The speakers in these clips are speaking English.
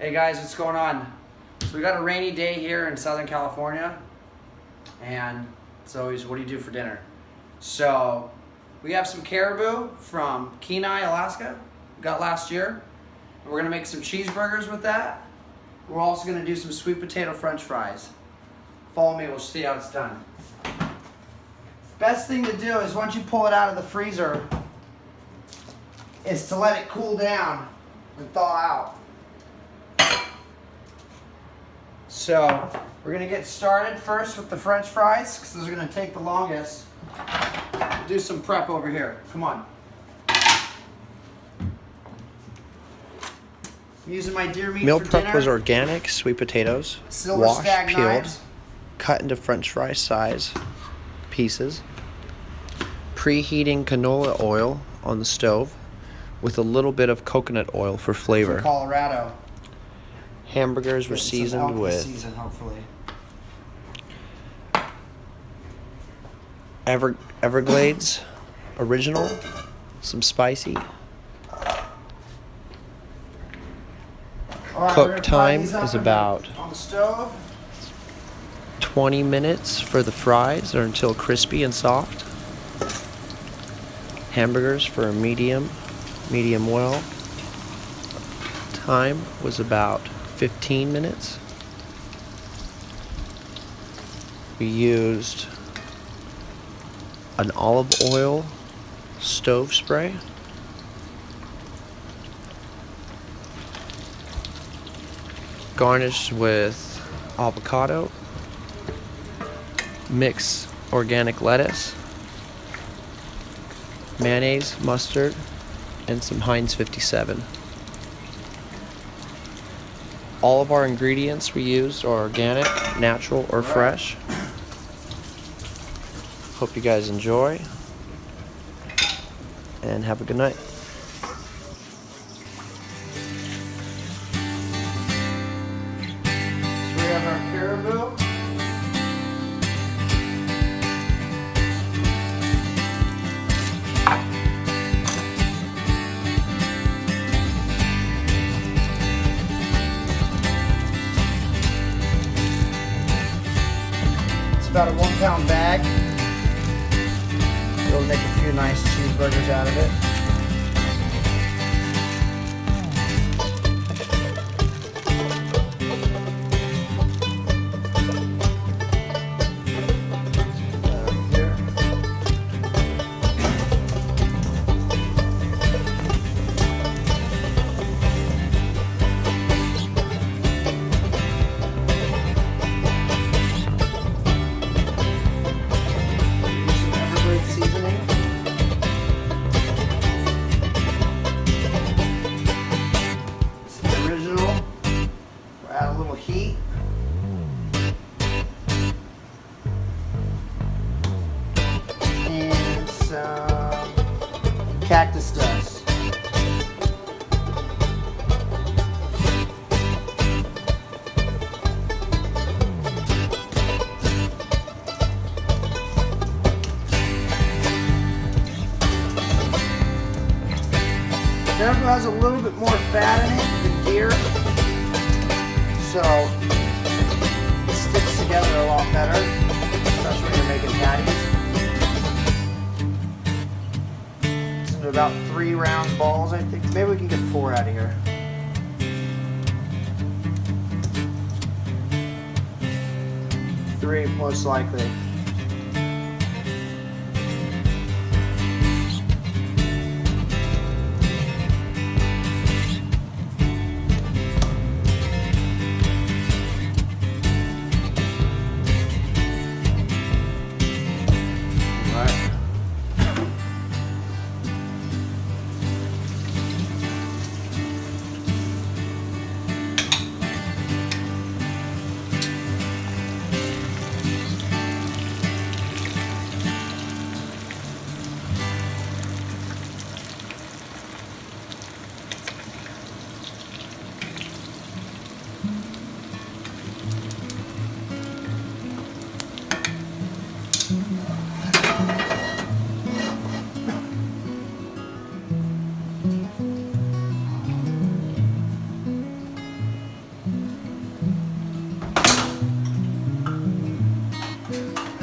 Hey guys, what's going on? So we got a rainy day here in Southern California, and it's always, what do you do for dinner? So we have some caribou from Kenai, Alaska, got last year. And we're gonna make some cheeseburgers with that. We're also gonna do some sweet potato French fries. Follow me, we'll see how it's done. Best thing to do is once you pull it out of the freezer is to let it cool down and thaw out. So we're gonna get started first with the French fries because those are gonna take the longest. We'll do some prep over here. Come on. I'm using my deer meat Meal for prep dinner. was organic sweet potatoes, Silver washed, stag peeled, knives. cut into French fry size pieces. Preheating canola oil on the stove with a little bit of coconut oil for flavor. From Colorado. Hamburgers were Getting some seasoned elk this with season, hopefully. Everglades original, some spicy. All right, Cook we're gonna fry time these up is about on the stove. 20 minutes for the fries or until crispy and soft. Hamburgers for a medium well. Time was about 15 minutes. We used an olive oil stove spray. Garnished with avocado, mix organic lettuce, mayonnaise, mustard, and some Heinz 57. All of our ingredients we used are organic, natural, or fresh. Hope you guys enjoy and have a good night. So we have our caribou. It's about a 1 pound bag. We'll make a few nice cheeseburgers out of it. Heat. And some cactus dust. Caribou has a little bit more fat in it than deer. So it sticks together a lot better, especially when you're making patties. It's into about 3 round balls, I think. Maybe we can get 4 out of here. Three, most likely.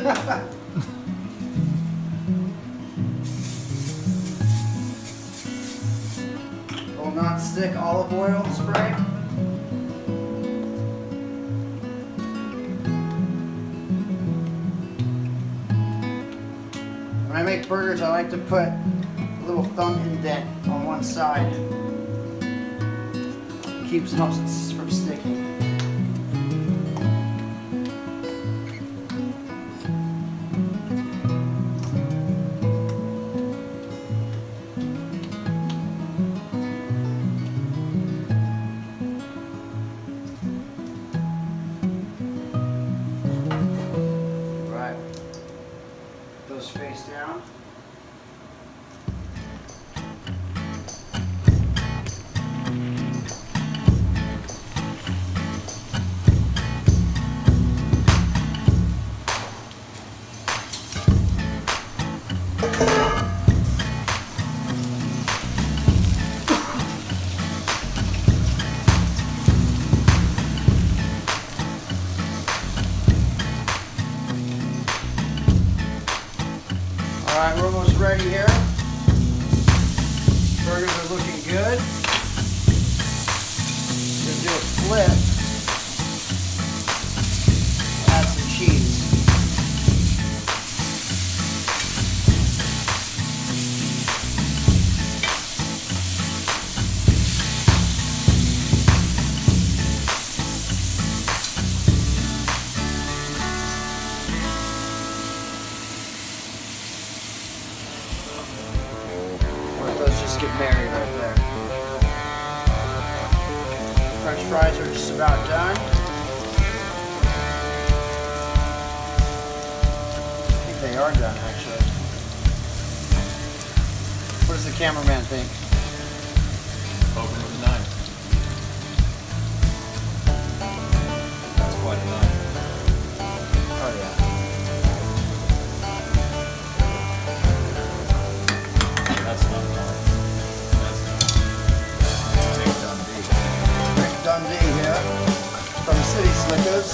Will not stick olive oil spray. When I make burgers, I like to put a little thumb indent on one side. Helps it from sticking. Right. Those face down. Alright, we're almost ready here. Burgers are looking good. Gonna do a flip. Add some cheese. Let's just get married right there. French fries are just about done. I think they are done, actually. What does the cameraman think? Open with a knife. That's quite a knife. Oh yeah. That's not a knife. That's not. Big Dundee. Rick Dundee here from City Slickers.